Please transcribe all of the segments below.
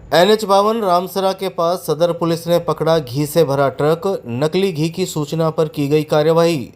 NH 52 Ramsara के पास सदर police ने पकड़ा घी से भरा ट्रक। नकली घी की सूचना पर की गई कार्यवाही।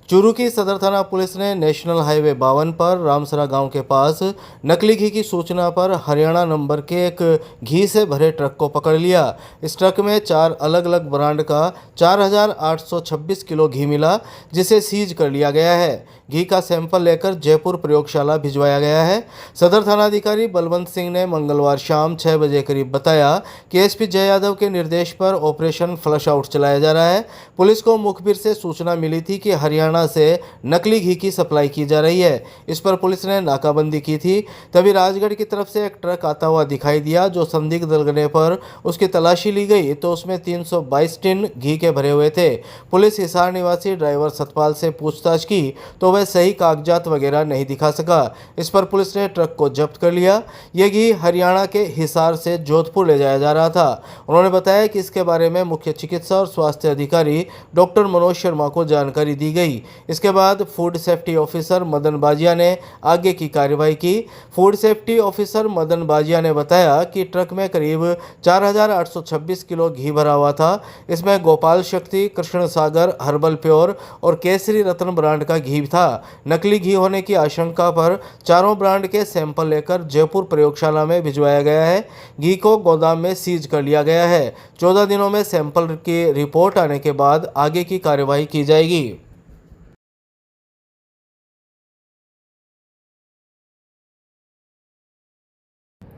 चूरू की सदर थाना पुलिस ने नेशनल हाईवे 52 पर रामसरा गांव के पास नकली घी की सूचना पर हरियाणा नंबर के एक घी से भरे ट्रक को पकड़ लिया। इस ट्रक में 4 अलग अलग ब्रांड का 4,826 किलो घी मिला, जिसे सीज कर लिया गया है। घी का सैंपल लेकर जयपुर प्रयोगशाला भिजवाया गया है। सदर थानाधिकारी बलवंत सिंह ने मंगलवार शाम 6 बजे करीब बताया कि एसपी जय यादव के निर्देश पर ऑपरेशन फ्लश आउट चलाया जा रहा है। पुलिस को मुखबिर से सूचना मिली थी कि हरियाणा से नकली घी की सप्लाई की जा रही है। इस पर पुलिस ने नाकाबंदी की थी। तभी राजगढ़ की तरफ से एक ट्रक आता हुआ दिखाई दिया, जो संदिग्ध लगने पर उसकी तलाशी ली गई तो उसमें 322 टिन घी के भरे हुए थे। पुलिस हिसार निवासी ड्राइवर सतपाल से पूछताछ की तो वह सही कागजात वगैरह नहीं दिखा सका। इस पर पुलिस ने ट्रक को जब्त कर लिया। यह घी हरियाणा के हिसार से जोधपुर ले जाया जा रहा था। उन्होंने बताया कि इसके बारे में मुख्य चिकित्सा और स्वास्थ्य अधिकारी डॉक्टर मनोज शर्मा को जानकारी दी गई। इसके बाद फूड सेफ्टी ऑफिसर मदन बाजिया ने आगे की कार्यवाही की। फूड सेफ्टी ऑफिसर मदन बाजिया ने बताया कि ट्रक में करीब 4,826 किलो घी भरा हुआ था। इसमें गोपाल शक्ति, कृष्ण सागर, हर्बल प्योर और केसरी रत्न ब्रांड का घी था। नकली घी होने की आशंका पर चारों ब्रांड के सैंपल लेकर जयपुर प्रयोगशाला में भिजवाया गया है। घी को गोदाम में सीज कर लिया गया है। 14 दिनों में सैंपल की रिपोर्ट आने के बाद आगे की कार्यवाही की जाएगी।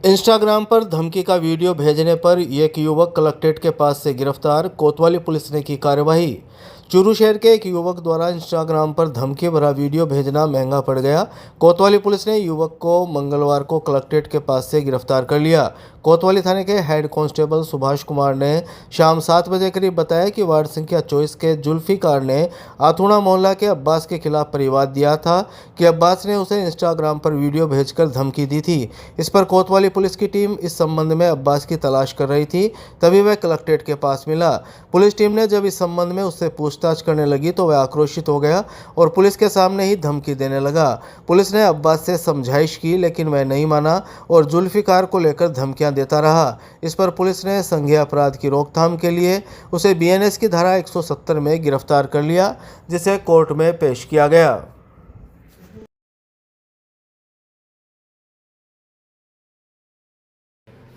इंस्टाग्राम पर धमकी का वीडियो भेजने पर एक युवक कलेक्ट्रेट के पास से गिरफ्तार। कोतवाली पुलिस ने की कार्यवाही। चूरू शहर के एक युवक द्वारा इंस्टाग्राम पर धमकी भरा वीडियो भेजना महंगा पड़ गया। कोतवाली पुलिस ने युवक को मंगलवार को कलेक्ट्रेट के पास से गिरफ्तार कर लिया। कोतवाली थाने के हेड कांस्टेबल सुभाष कुमार ने शाम 7 बजे करीब बताया कि वार्ड संख्या 24 के जुल्फिकार ने आथुणा मोहल्ला के अब्बास के खिलाफ परिवाद दिया था कि अब्बास ने उसे इंस्टाग्राम पर वीडियो भेजकर धमकी दी थी। इस पर कोतवाली पुलिस की टीम इस संबंध में अब्बास की तलाश कर रही थी, तभी वह कलेक्ट्रेट के पास मिला। पुलिस टीम ने जब इस संबंध में उससे पूछताछ करने लगी तो वह आक्रोशित हो गया और पुलिस के सामने ही धमकी देने लगा। पुलिस ने अब्बास से समझाइश की, लेकिन वह नहीं माना और जुल्फिकार को लेकर धमकियां देता रहा। इस पर पुलिस ने संज्ञेय अपराध की रोकथाम के लिए उसे BNS की धारा 170 में गिरफ्तार कर लिया, जिसे कोर्ट में पेश किया गया।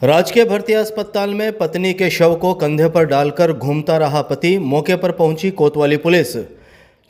राजकीय भर्ती अस्पताल में पत्नी के शव को कंधे पर डालकर घूमता रहा पति। मौके पर पहुंची कोतवाली पुलिस।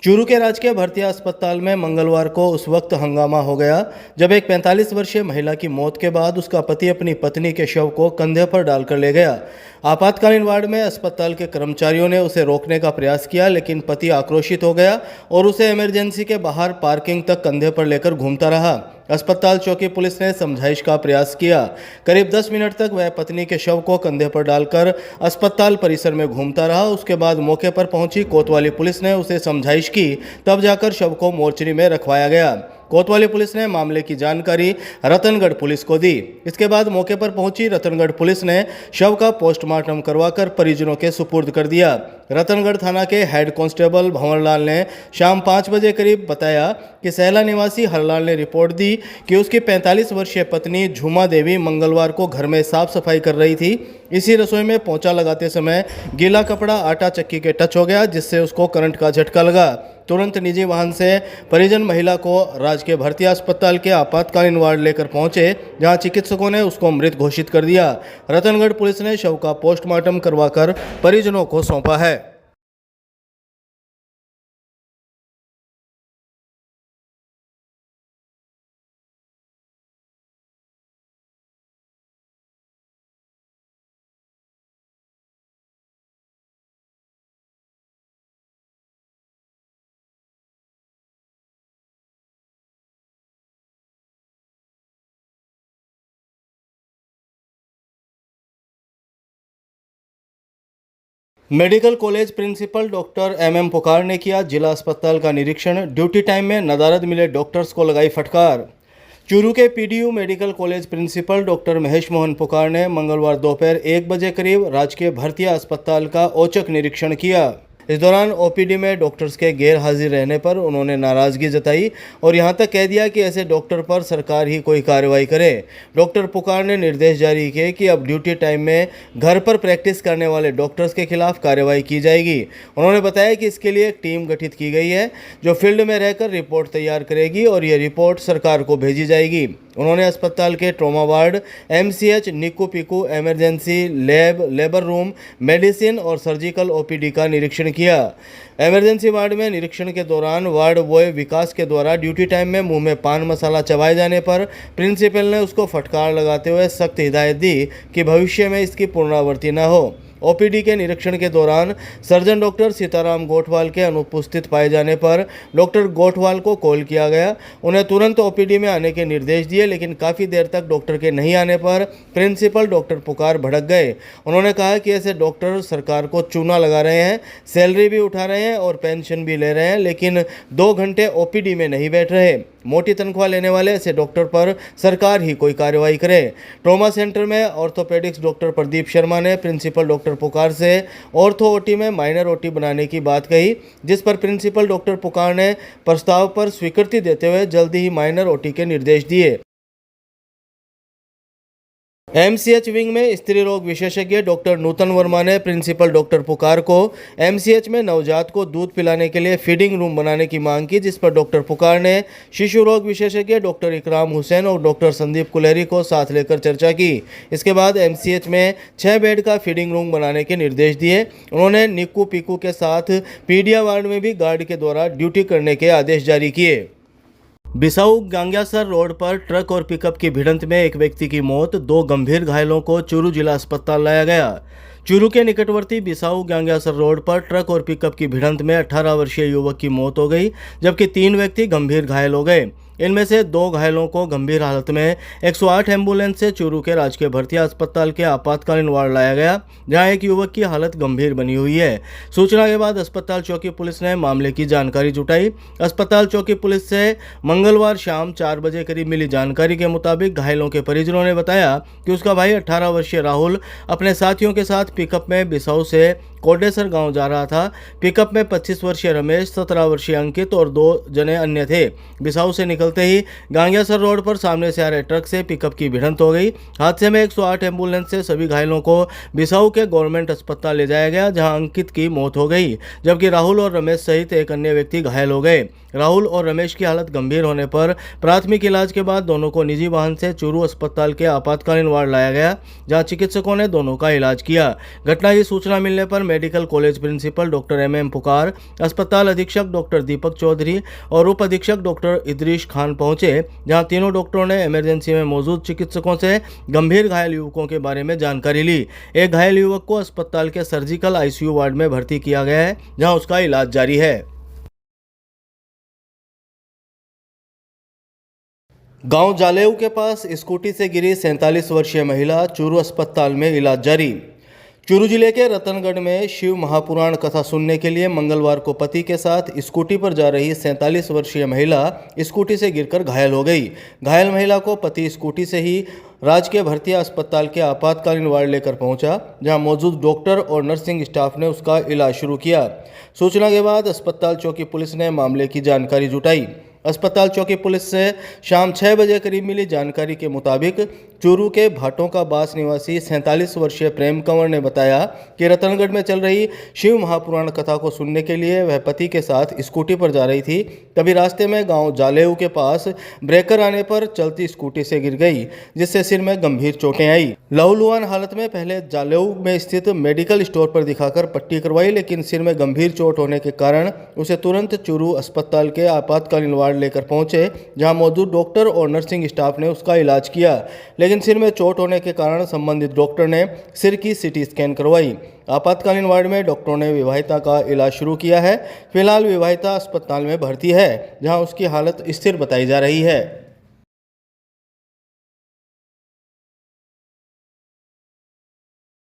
चूरू के राजकीय भर्ती अस्पताल में मंगलवार को उस वक्त हंगामा हो गया जब एक 45 वर्षीय महिला की मौत के बाद उसका पति अपनी पत्नी के शव को कंधे पर डालकर ले गया। आपातकालीन वार्ड में अस्पताल के कर्मचारियों ने उसे रोकने का प्रयास किया, लेकिन पति आक्रोशित हो गया और उसे इमरजेंसी के बाहर पार्किंग तक कंधे पर लेकर घूमता रहा। अस्पताल चौकी पुलिस ने समझाइश का प्रयास किया। करीब 10 मिनट तक वह पत्नी के शव को कंधे पर डालकर अस्पताल परिसर में घूमता रहा। उसके बाद मौके पर पहुंची कोतवाली पुलिस ने उसे समझाइश की, तब जाकर शव को मोर्चरी में रखवाया गया। कोतवाली पुलिस ने मामले की जानकारी रतनगढ़ पुलिस को दी। इसके बाद मौके पर पहुंची रतनगढ़ पुलिस ने शव का पोस्टमार्टम करवाकर परिजनों के सुपुर्द कर दिया। रतनगढ़ थाना के हेड कांस्टेबल भंवरलाल ने शाम 5 बजे करीब बताया कि सहला निवासी हरलाल ने रिपोर्ट दी कि उसकी 45 वर्षीय पत्नी झूमा देवी मंगलवार को घर में साफ सफाई कर रही थी। इसी रसोई में पोंछा लगाते समय गीला कपड़ा आटा चक्की के टच हो गया, जिससे उसको करंट का झटका लगा। तुरंत निजी वाहन से परिजन महिला को राजकीय भर्ती अस्पताल के आपातकालीन वार्ड लेकर पहुंचे, जहां चिकित्सकों ने उसको मृत घोषित कर दिया। रतनगढ़ पुलिस ने शव का पोस्टमार्टम करवाकर परिजनों को सौंपा है। Medical college principal doctor MM Pukar ने किया जिला अस्पताल का निरीक्षण। ड्यूटी टाइम में नदारद मिले डॉक्टर्स को लगाई फटकार। चूरू के PDU medical college principal doctor Mahesh Mohan Pukar ने मंगलवार दोपहर 1 बजे करीब राजकीय भर्ती अस्पताल का औचक निरीक्षण किया। इस दौरान ओपीडी में डॉक्टर्स के गैर हाजिर रहने पर उन्होंने नाराजगी जताई और यहां तक कह दिया कि ऐसे डॉक्टर पर सरकार ही कोई कार्रवाई करे। डॉक्टर पुकार ने निर्देश जारी किए कि अब ड्यूटी टाइम में घर पर प्रैक्टिस करने वाले डॉक्टर्स के खिलाफ कार्रवाई की जाएगी। उन्होंने बताया कि इसके लिए एक टीम गठित की गई है जो फील्ड में रहकर रिपोर्ट तैयार करेगी और यह रिपोर्ट सरकार को भेजी जाएगी। उन्होंने अस्पताल के ट्रॉमा वार्ड, एमसीएच, निक्कू Piku, emergency lab, labour room, medicine और सर्जिकल ओपीडी का निरीक्षण किया। इमरजेंसी वार्ड में निरीक्षण के दौरान वार्ड बॉय विकास के द्वारा ड्यूटी टाइम में मुंह में पान मसाला चबाए जाने पर प्रिंसिपल ने उसको फटकार लगाते हुए सख्त हिदायत दी कि भविष्य में इसकी पुनरावृत्ति न हो। ओपीडी के निरीक्षण के दौरान सर्जन डॉक्टर सीताराम गोठवाल के अनुपस्थित पाए जाने पर डॉक्टर गोठवाल को कॉल किया गया। उन्हें तुरंत ओपीडी में आने के निर्देश दिए, लेकिन काफ़ी देर तक डॉक्टर के नहीं आने पर प्रिंसिपल डॉक्टर पुकार भड़क गए। उन्होंने कहा कि ऐसे डॉक्टर सरकार को चूना लगा रहे हैं, सैलरी भी उठा रहे हैं और पेंशन भी ले रहे हैं, लेकिन 2 घंटे ओपीडी में नहीं बैठ रहे। मोटी तनख्वाह लेने वाले ऐसे डॉक्टर पर सरकार ही कोई कार्रवाई करे। ट्रॉमा सेंटर में ऑर्थोपेडिक्स डॉक्टर प्रदीप शर्मा ने प्रिंसिपल डॉक्टर पुकार से ऑर्थो ओटी में माइनर ओटी बनाने की बात कही, जिस पर प्रिंसिपल डॉक्टर पुकार ने प्रस्ताव पर स्वीकृति देते हुए जल्दी ही माइनर ओटी के निर्देश दिए। एमसीएच विंग में स्त्री रोग विशेषज्ञ डॉक्टर नूतन वर्मा ने प्रिंसिपल डॉक्टर पुकार को एमसीएच में नवजात को दूध पिलाने के लिए फीडिंग रूम बनाने की मांग की, जिस पर डॉक्टर पुकार ने शिशु रोग विशेषज्ञ डॉक्टर इकराम हुसैन और डॉक्टर संदीप कुलहरी को साथ लेकर चर्चा की। इसके बाद एमसीएच में 6 बेड का फीडिंग रूम बनाने के निर्देश दिए। उन्होंने निक्कू पिकू के साथ पीडिया वार्ड में भी गार्ड के द्वारा ड्यूटी करने के आदेश जारी किए। बिसाऊ गांग्यासर रोड पर ट्रक और पिकअप की भिड़ंत में एक व्यक्ति की मौत, 2 गंभीर घायलों को चूरू जिला अस्पताल लाया गया। चूरू के निकटवर्ती बिसाऊ गांग्यासर रोड पर ट्रक और पिकअप की भिड़ंत में 18 वर्षीय युवक की मौत हो गई, जबकि 3 व्यक्ति गंभीर घायल हो गए। इनमें से 2 घायलों को गंभीर हालत में 108 एम्बुलेंस से चूरू के राजकीय भर्ती अस्पताल के आपातकालीन वार्ड लाया गया, जहां एक युवक की हालत गंभीर बनी हुई है। सूचना के बाद अस्पताल चौकी पुलिस ने मामले की जानकारी जुटाई। अस्पताल चौकी पुलिस से मंगलवार शाम 4 बजे करीब मिली जानकारी के मुताबिक घायलों के परिजनों ने बताया कि उसका भाई 18 वर्षीय राहुल अपने साथियों के साथ पिकअप में बिसाऊ से कोडेसर गांव जा रहा था। पिकअप में 25 वर्षीय रमेश, 17 वर्षीय अंकित और 2 जने अन्य थे। बिसाऊ से निकलते ही गांग्यासर रोड पर सामने से आ रहे ट्रक से पिकअप की भिड़ंत हो गई। हादसे में 108 एम्बुलेंस से सभी घायलों को बिसाऊ के गवर्नमेंट अस्पताल ले जाया गया, जहां अंकित की मौत हो गई, जबकि राहुल और रमेश सहित एक अन्य व्यक्ति घायल हो गए। राहुल और रमेश की हालत गंभीर होने पर प्राथमिक इलाज के बाद दोनों को निजी वाहन से चूरू अस्पताल के आपातकालीन वार्ड लाया गया, जहां चिकित्सकों ने दोनों का इलाज किया। घटना की सूचना मिलने पर medical college principal doctor M Pukar, अस्पताल अधीक्षक डॉक्टर दीपक चौधरी और उप अधीक्षक डॉक्टर इदरीश खान पहुंचे, जहां तीनों डॉक्टरों ने इमरजेंसी में मौजूद चिकित्सकों से गंभीर घायल युवकों के बारे में जानकारी ली। एक घायल युवक को अस्पताल के सर्जिकल आईसीयू वार्ड में भर्ती किया गया है, जहां उसका इलाज जारी है। गांव जालेऊ के पास स्कूटी से गिरी 47 वर्षीय महिला, चूरू अस्पताल में इलाज जारी। चूरू जिले के रतनगढ़ में शिव महापुराण कथा सुनने के लिए मंगलवार को पति के साथ स्कूटी पर जा रही 47 वर्षीय महिला स्कूटी से गिरकर घायल हो गई। घायल महिला को पति स्कूटी से ही राजकीय भर्ती अस्पताल के आपातकालीन वार्ड लेकर पहुंचा, जहां मौजूद डॉक्टर और नर्सिंग स्टाफ ने उसका इलाज शुरू किया। सूचना के बाद अस्पताल चौकी पुलिस ने मामले की जानकारी जुटाई। अस्पताल चौकी पुलिस से शाम 6 बजे करीब मिली जानकारी के मुताबिक चूरू के भाटों का बास निवासी 47 वर्षीय प्रेम कंवर ने बताया कि रतनगढ़ में चल रही शिव महापुराण कथा को सुनने के लिए वह पति के साथ स्कूटी पर जा रही थी। तभी रास्ते में गांव जालेऊ के पास ब्रेकर आने पर चलती स्कूटी से गिर गई, जिससे सिर में गंभीर चोटें आई। लहूलुहान हालत में पहले जालेऊ में स्थित मेडिकल स्टोर पर दिखाकर पट्टी करवाई, लेकिन सिर में गंभीर चोट होने के कारण उसे तुरंत चूरू अस्पताल के आपातकालीन वार्ड लेकर पहुंचे, जहां मौजूद डॉक्टर और नर्सिंग स्टाफ ने उसका इलाज किया, लेकिन सिर में चोट होने के कारण संबंधित डॉक्टर ने सिर की सीटी स्कैन करवाई। आपातकालीन वार्ड में डॉक्टरों ने विवाहिता का इलाज शुरू किया है। फिलहाल विवाहिता अस्पताल में भर्ती है, जहां उसकी हालत स्थिर बताई जा रही है।